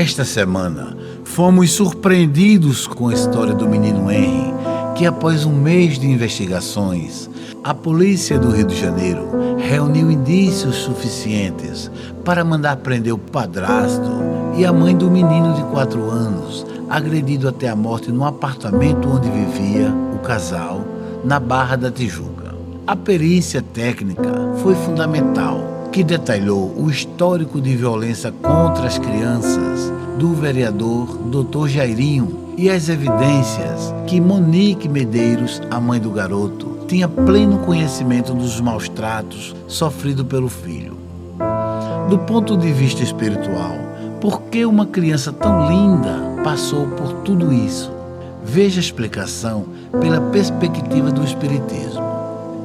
Esta semana, fomos surpreendidos com a história do menino Henry, que após um mês de investigações, a polícia do Rio de Janeiro reuniu indícios suficientes para mandar prender o padrasto e a mãe do menino de 4 anos, agredido até a morte no apartamento onde vivia o casal, na Barra da Tijuca. A perícia técnica foi fundamental, que detalhou o histórico de violência contra as crianças do vereador Dr. Jairinho e as evidências que Monique Medeiros, a mãe do garoto, tinha pleno conhecimento dos maus tratos sofridos pelo filho. Do ponto de vista espiritual, por que uma criança tão linda passou por tudo isso? Veja a explicação pela perspectiva do Espiritismo.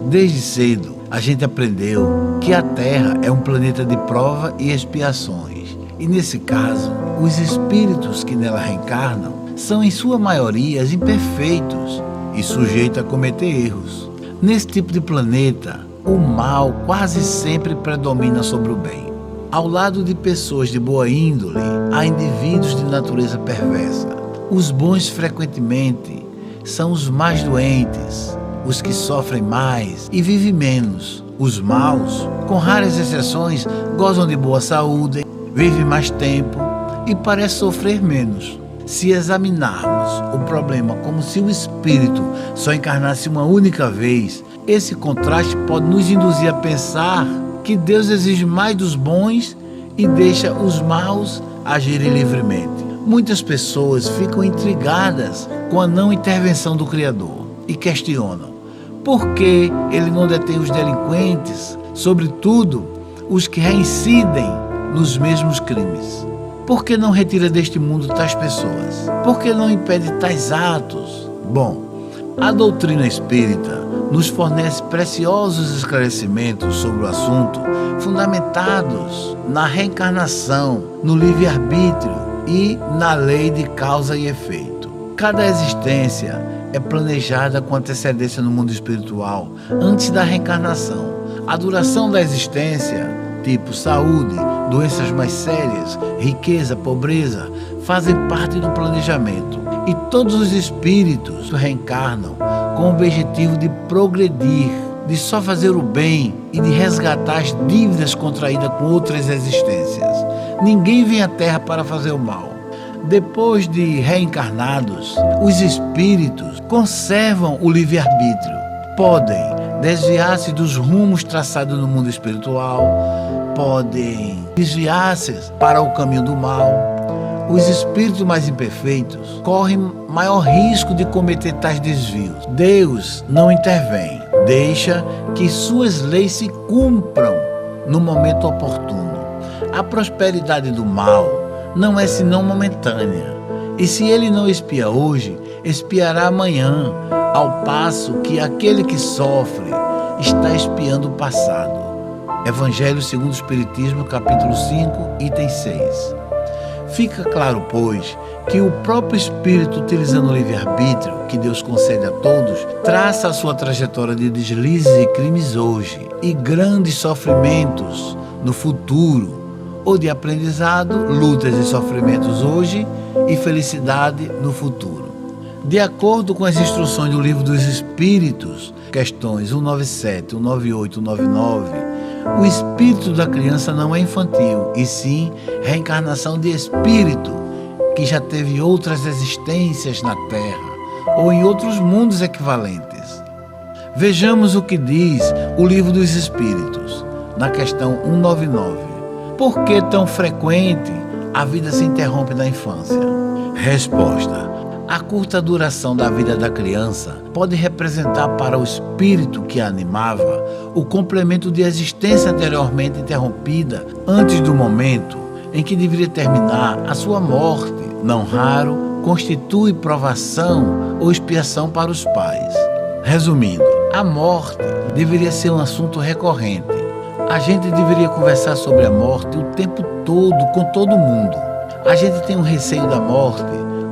Desde cedo, a gente aprendeu que a Terra é um planeta de prova e expiações. E nesse caso, os espíritos que nela reencarnam são em sua maioria imperfeitos e sujeitos a cometer erros. Nesse tipo de planeta, o mal quase sempre predomina sobre o bem. Ao lado de pessoas de boa índole, há indivíduos de natureza perversa. Os bons frequentemente são os mais doentes, os que sofrem mais e vivem menos. Os maus, com raras exceções, gozam de boa saúde, vivem mais tempo e parecem sofrer menos. Se examinarmos o problema como se o espírito só encarnasse uma única vez, esse contraste pode nos induzir a pensar que Deus exige mais dos bons e deixa os maus agirem livremente. Muitas pessoas ficam intrigadas com a não intervenção do Criador e questionam por que ele não detém os delinquentes, sobretudo os que reincidem nos mesmos crimes. Por que não retira deste mundo tais pessoas? Por que não impede tais atos? Bom, a doutrina espírita nos fornece preciosos esclarecimentos sobre o assunto, fundamentados na reencarnação, no livre-arbítrio e na lei de causa e efeito. Cada existência é planejada com antecedência no mundo espiritual, antes da reencarnação. A duração da existência, tipo saúde, doenças mais sérias, riqueza, pobreza, fazem parte do planejamento. E todos os espíritos reencarnam com o objetivo de progredir, de só fazer o bem e de resgatar as dívidas contraídas com outras existências. Ninguém vem à Terra para fazer o mal. Depois de reencarnados, os espíritos conservam o livre-arbítrio. Podem desviar-se dos rumos traçados no mundo espiritual, podem desviar-se para o caminho do mal. Os espíritos mais imperfeitos correm maior risco de cometer tais desvios. Deus não intervém, deixa que suas leis se cumpram no momento oportuno. A prosperidade do mal não é senão momentânea, e se ele não espia hoje, espiará amanhã, ao passo que aquele que sofre está espiando o passado. Evangelho segundo o Espiritismo, capítulo 5, item 6. Fica claro, pois, que o próprio Espírito, utilizando o livre-arbítrio que Deus concede a todos, traça a sua trajetória de deslizes e crimes hoje, e grandes sofrimentos no futuro, ou de aprendizado, lutas e sofrimentos hoje e felicidade no futuro. De acordo com as instruções do Livro dos Espíritos, questões 197, 198, 199, o espírito da criança não é infantil, e sim reencarnação de espírito que já teve outras existências na Terra ou em outros mundos equivalentes. Vejamos o que diz o Livro dos Espíritos, na questão 199. Por que tão frequente a vida se interrompe na infância? Resposta: a curta duração da vida da criança pode representar para o espírito que a animava o complemento de existência anteriormente interrompida antes do momento em que deveria terminar a sua morte. Não raro, constitui provação ou expiação para os pais. Resumindo, a morte deveria ser um assunto recorrente. A gente deveria conversar sobre a morte o tempo todo, com todo mundo. A gente tem um receio da morte,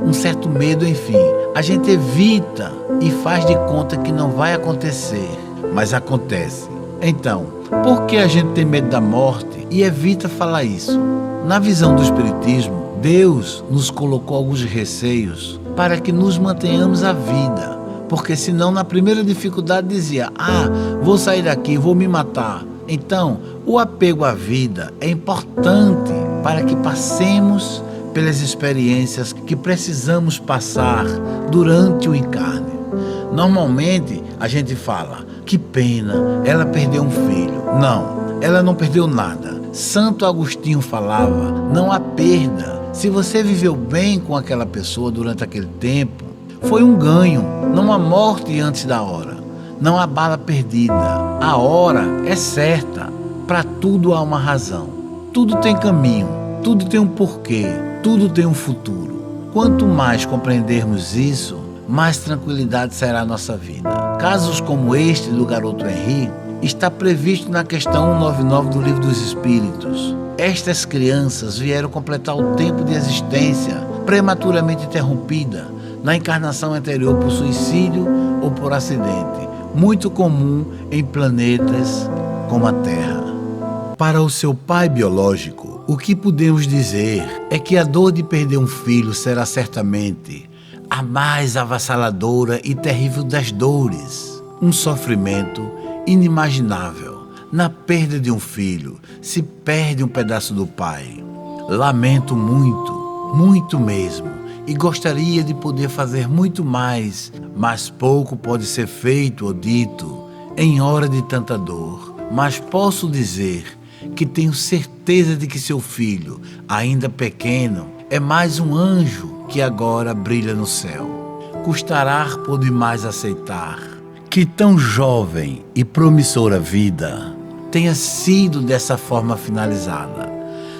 um certo medo, enfim. A gente evita e faz de conta que não vai acontecer, mas acontece. Então, por que a gente tem medo da morte e evita falar isso? Na visão do Espiritismo, Deus nos colocou alguns receios para que nos mantenhamos à vida, porque senão na primeira dificuldade dizia: vou sair daqui, vou me matar. Então, o apego à vida é importante para que passemos pelas experiências que precisamos passar durante o encarne. Normalmente a gente fala: que pena, ela perdeu um filho. Não, ela não perdeu nada. Santo Agostinho falava: não há perda. Se você viveu bem com aquela pessoa durante aquele tempo, foi um ganho, não há morte antes da hora, não há bala perdida. A hora é certa, para tudo há uma razão. Tudo tem caminho, tudo tem um porquê, tudo tem um futuro. Quanto mais compreendermos isso, mais tranquilidade será a nossa vida. Casos como este do garoto Henri está previsto na questão 199 do Livro dos Espíritos. Estas crianças vieram completar o tempo de existência prematuramente interrompida na encarnação anterior por suicídio ou por acidente, muito comum em planetas como a Terra. Para o seu pai biológico, o que podemos dizer é que a dor de perder um filho será certamente a mais avassaladora e terrível das dores. Um sofrimento inimaginável. Na perda de um filho, se perde um pedaço do pai. Lamento muito, muito mesmo, e gostaria de poder fazer muito mais, mas pouco pode ser feito ou dito em hora de tanta dor. Mas posso dizer que tenho certeza de que seu filho, ainda pequeno, é mais um anjo que agora brilha no céu. Custará por demais aceitar que tão jovem e promissora vida tenha sido dessa forma finalizada.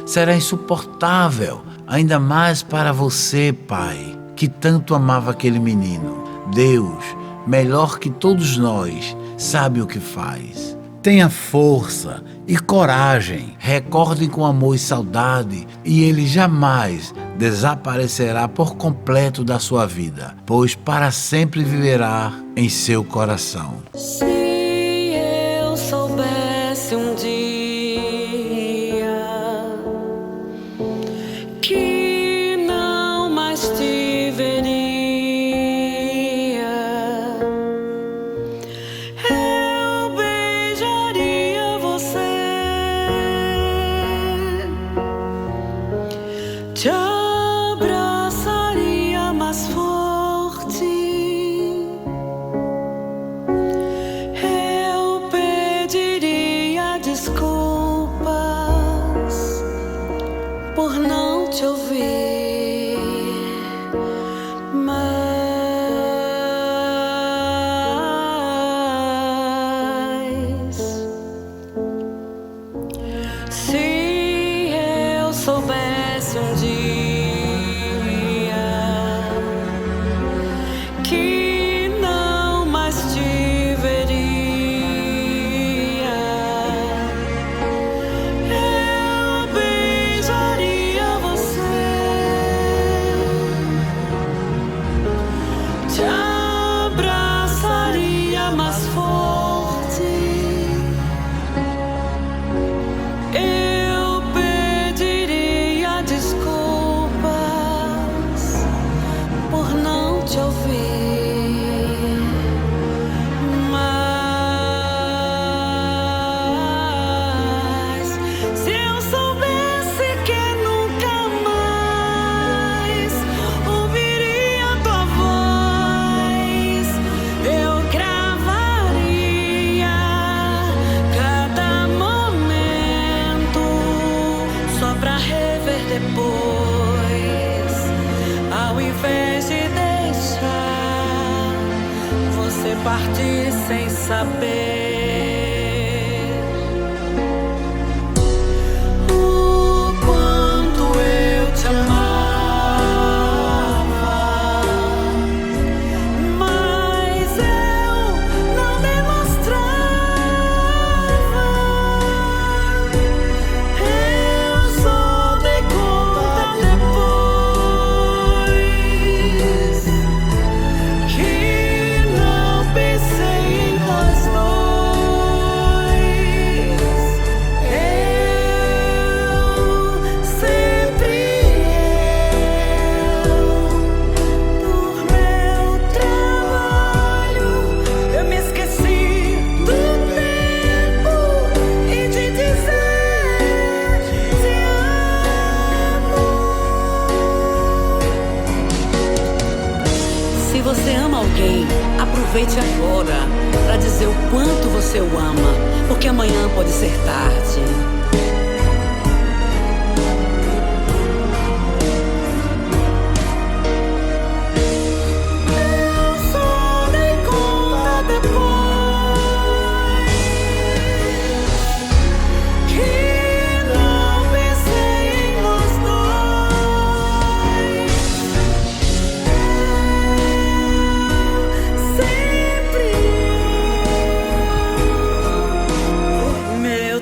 Será insuportável, ainda mais para você, pai, que tanto amava aquele menino. Deus, melhor que todos nós, sabe o que faz. Tenha força e coragem, recordem com amor e saudade, e ele jamais desaparecerá por completo da sua vida, pois para sempre viverá em seu coração. Se eu soubesse um dia que não mais te veria, eu beijaria você, te abraçaria mais forte, eu pediria desculpas por não te ouvir, mas se eu soubesse um dia que não mais te veria, eu beijaria você, te abraçaria mais forte, eu pediria desculpas por não te ouvir, mas se eu soubesse que nunca mais ouviria tua voz, eu gravaria cada momento só pra rever depois, ao invés de deixar você partir sem saber o quanto eu te amava, mas eu não demonstrava, eu só dei conta depois que não pensei em nós dois. seu ama, porque amanhã pode ser tarde.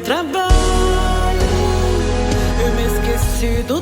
Trabalho, eu me esqueci do